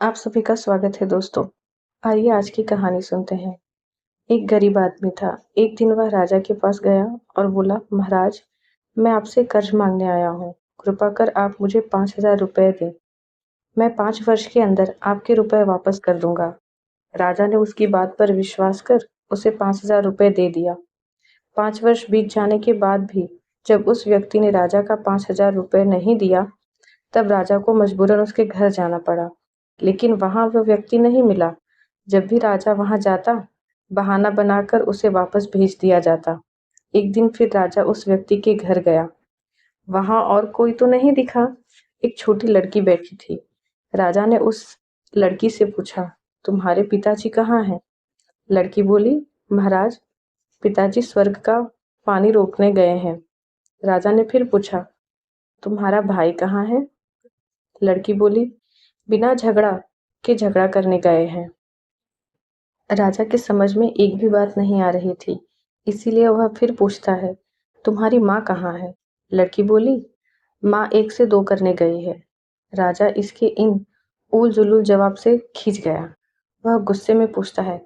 आप सभी का स्वागत है दोस्तों। आइए आज की कहानी सुनते हैं। एक गरीब आदमी था। एक दिन वह राजा के पास गया और बोला, महाराज, मैं आपसे कर्ज मांगने आया हूँ। कृपा कर आप मुझे 5,000 रुपए दें। मैं 5 वर्ष के अंदर आपके रुपए वापस कर दूंगा। राजा ने उसकी बात पर विश्वास कर उसे 5,000 रुपए दे दिया। 5 वर्ष बीत जाने के बाद भी जब उस व्यक्ति ने राजा का 5,000 रुपए नहीं दिया, तब राजा को मजबूरन उसके घर जाना पड़ा। लेकिन वहां वह व्यक्ति नहीं मिला। जब भी राजा वहां जाता, बहाना बनाकर उसे वापस भेज दिया जाता। एक दिन फिर राजा उस व्यक्ति के घर गया। वहां और कोई तो नहीं दिखा। एक छोटी लड़की बैठी थी। राजा ने उस लड़की से पूछा, तुम्हारे पिताजी कहाँ हैं? लड़की बोली, महाराज, पिताजी स्वर्ग का पानी रोकने गए हैं। राजा ने फिर पूछा, तुम्हारा भाई कहाँ है? लड़की बोली, बिना झगड़ा के झगड़ा करने गए हैं। राजा के समझ में एक भी बात नहीं आ रही थी, इसीलिए वह फिर पूछता है, तुम्हारी माँ कहाँ है? लड़की बोली, माँ 1 से 2 करने गई है। राजा इसके इन उल जुलूल जवाब से खींच गया। वह गुस्से में पूछता है,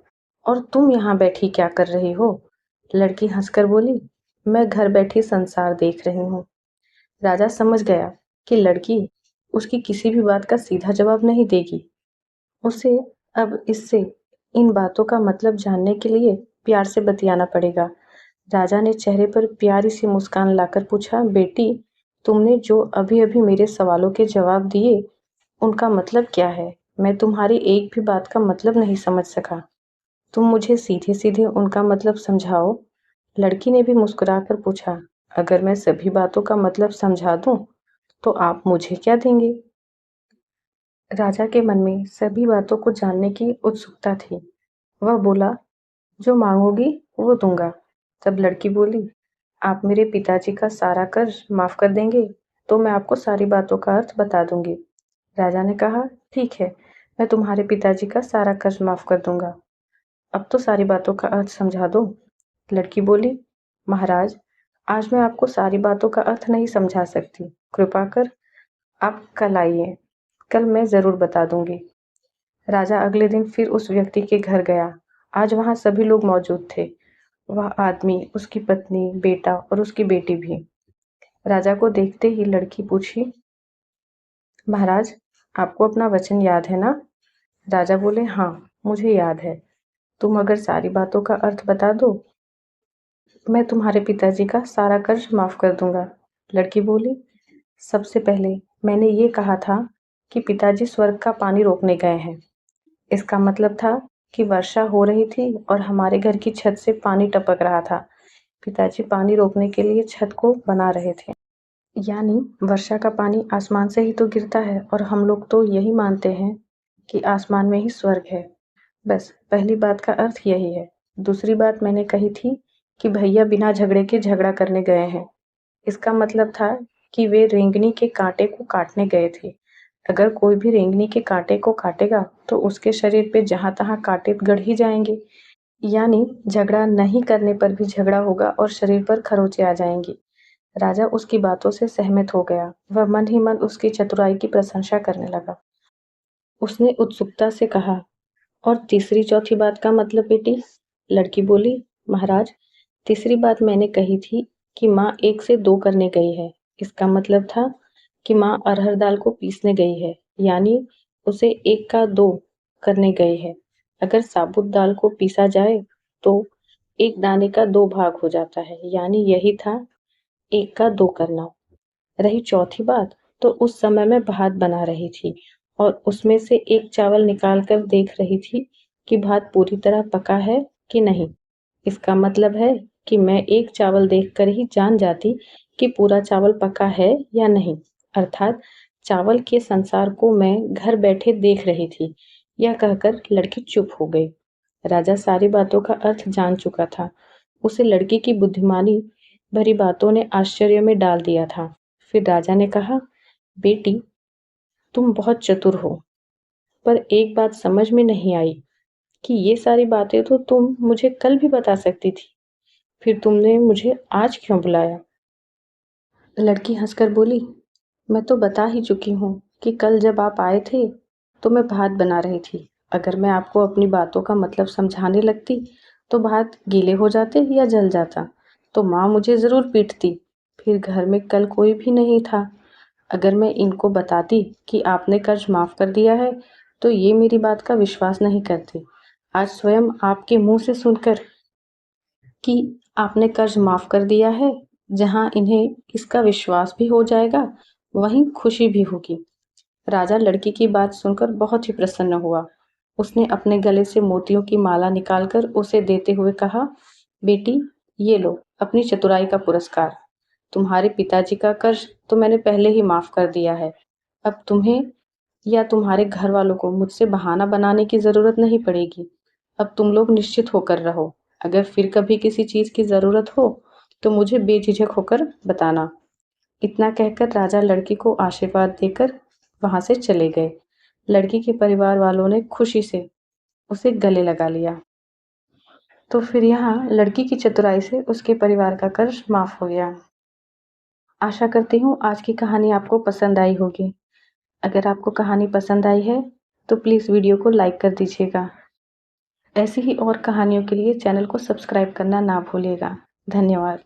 और तुम यहाँ बैठी क्या कर रही हो? लड़की हंसकर बोली, मैं घर बैठी संसार देख रही हूँ। राजा समझ गया कि लड़की उसकी किसी भी बात का सीधा जवाब नहीं देगी। उसे अब इससे इन बातों का मतलब जानने के लिए प्यार से बतियाना पड़ेगा। राजा ने चेहरे पर प्यारी सी मुस्कान लाकर पूछा, बेटी, तुमने जो अभी-अभी मेरे सवालों के जवाब दिए, उनका मतलब क्या है? मैं तुम्हारी एक भी बात का मतलब नहीं समझ सका। तुम मुझे सीधे-सीधे उनका मतलब समझाओ। लड़की ने भी मुस्कुराकर पूछा, अगर मैं सभी बातों का मतलब समझा दूं, तो आप मुझे क्या देंगे? राजा के मन में सभी बातों को जानने की उत्सुकता थी। वह बोला, जो मांगोगी वो दूंगा। तब लड़की बोली, आप मेरे पिताजी का सारा कर्ज माफ कर देंगे तो मैं आपको सारी बातों का अर्थ बता दूंगी। राजा ने कहा, ठीक है, मैं तुम्हारे पिताजी का सारा कर्ज माफ कर दूंगा। अब तो सारी बातों का अर्थ समझा दो। लड़की बोली, महाराज, आज मैं आपको सारी बातों का अर्थ नहीं समझा सकती। कृपा कर आप कल आइए, कल मैं जरूर बता दूंगी। राजा अगले दिन फिर उस व्यक्ति के घर गया। आज वहां सभी लोग मौजूद थे। वह आदमी, उसकी पत्नी, बेटा और उसकी बेटी भी। राजा को देखते ही लड़की पूछी, महाराज, आपको अपना वचन याद है ना? राजा बोले, हाँ, मुझे याद है। तुम अगर सारी बातों का अर्थ बता दो, मैं तुम्हारे पिताजी का सारा कर्ज माफ कर दूंगा। लड़की बोली, सबसे पहले मैंने ये कहा था कि पिताजी स्वर्ग का पानी रोकने गए हैं। इसका मतलब था कि वर्षा हो रही थी और हमारे घर की छत से पानी टपक रहा था। पिताजी पानी रोकने के लिए छत को बना रहे थे। यानी वर्षा का पानी आसमान से ही तो गिरता है और हम लोग तो यही मानते हैं कि आसमान में ही स्वर्ग है। बस पहली बात का अर्थ यही है। दूसरी बात मैंने कही थी कि भैया बिना झगड़े के झगड़ा करने गए हैं। इसका मतलब था कि वे रेंगनी के कांटे को काटने गए थे। अगर कोई भी रेंगनी के कांटे को काटेगा तो उसके शरीर पे जहां तहां कांटे गड़ ही जाएंगे। यानी झगड़ा नहीं करने पर भी झगड़ा होगा और शरीर पर खरोंचे आ जाएंगी। राजा उसकी बातों से सहमत हो गया। वह मन ही मन उसकी चतुराई की प्रशंसा करने लगा। उसने उत्सुकता से कहा, और तीसरी चौथी बात का मतलब बेटी? लड़की बोली, महाराज, तीसरी बात मैंने कही थी कि माँ 1 से 2 करने गई है। इसका मतलब था कि माँ अरहर दाल को पीसने गई है, यानी उसे 1 का 2 करने गई है। अगर साबुत दाल को पीसा जाए तो एक दाने का 2 भाग हो जाता है, यानी यही था 1 का 2 करना। रही चौथी बात, तो उस समय मैं भात बना रही थी और उसमें से एक चावल निकाल कर देख रही थी कि भात पूरी तरह पका है कि नहीं। इसका मतलब है कि मैं एक चावल देखकर ही जान जाती कि पूरा चावल पका है या नहीं। अर्थात चावल के संसार को मैं घर बैठे देख रही थी। यह कहकर लड़की चुप हो गई। राजा सारी बातों का अर्थ जान चुका था। उसे लड़की की बुद्धिमानी भरी बातों ने आश्चर्य में डाल दिया था। फिर राजा ने कहा, बेटी, तुम बहुत चतुर हो, पर एक बात समझ में नहीं आई कि ये सारी बातें तो तुम मुझे कल भी बता सकती थी। फिर तुमने मुझे आज क्यों बुलाया? लड़की हंसकर बोली, मैं तो बता ही चुकी हूँ कि कल जब आप आए थे तो मैं भात बना रही थी। अगर मैं आपको अपनी बातों का मतलब समझाने लगती तो भात गीले हो जाते या जल जाता, तो माँ मुझे ज़रूर पीटती। फिर घर में कल कोई भी नहीं था। अगर मैं इनको बताती कि आपने कर्ज माफ़ कर दिया है, तो ये मेरी बात का विश्वास नहीं करते। आज स्वयं आपके मुँह से सुनकर कि आपने कर्ज माफ़ कर दिया है, जहाँ इन्हें इसका विश्वास भी हो जाएगा, वहीं खुशी भी होगी। राजा लड़की की बात सुनकर बहुत ही प्रसन्न हुआ। उसने अपने गले से मोतियों की माला निकालकर उसे देते हुए कहा, बेटी, ये लो अपनी चतुराई का पुरस्कार। तुम्हारे पिताजी का कर्ज तो मैंने पहले ही माफ़ कर दिया है। अब तुम्हें या तुम्हारे घर वालों को मुझसे बहाना बनाने की ज़रूरत नहीं पड़ेगी। अब तुम लोग निश्चित होकर रहो। अगर फिर कभी किसी चीज़ की ज़रूरत हो, तो मुझे बेझिझक होकर बताना। इतना कहकर राजा लड़की को आशीर्वाद देकर वहाँ से चले गए। लड़की के परिवार वालों ने खुशी से उसे गले लगा लिया। तो फिर यहाँ लड़की की चतुराई से उसके परिवार का कर्ज माफ़ हो गया। आशा करती हूँ आज की कहानी आपको पसंद आई होगी। अगर आपको कहानी पसंद आई है, तो प्लीज़ वीडियो को लाइक कर दीजिएगा। ऐसी ही और कहानियों के लिए चैनल को सब्सक्राइब करना ना भूलिएगा। धन्यवाद।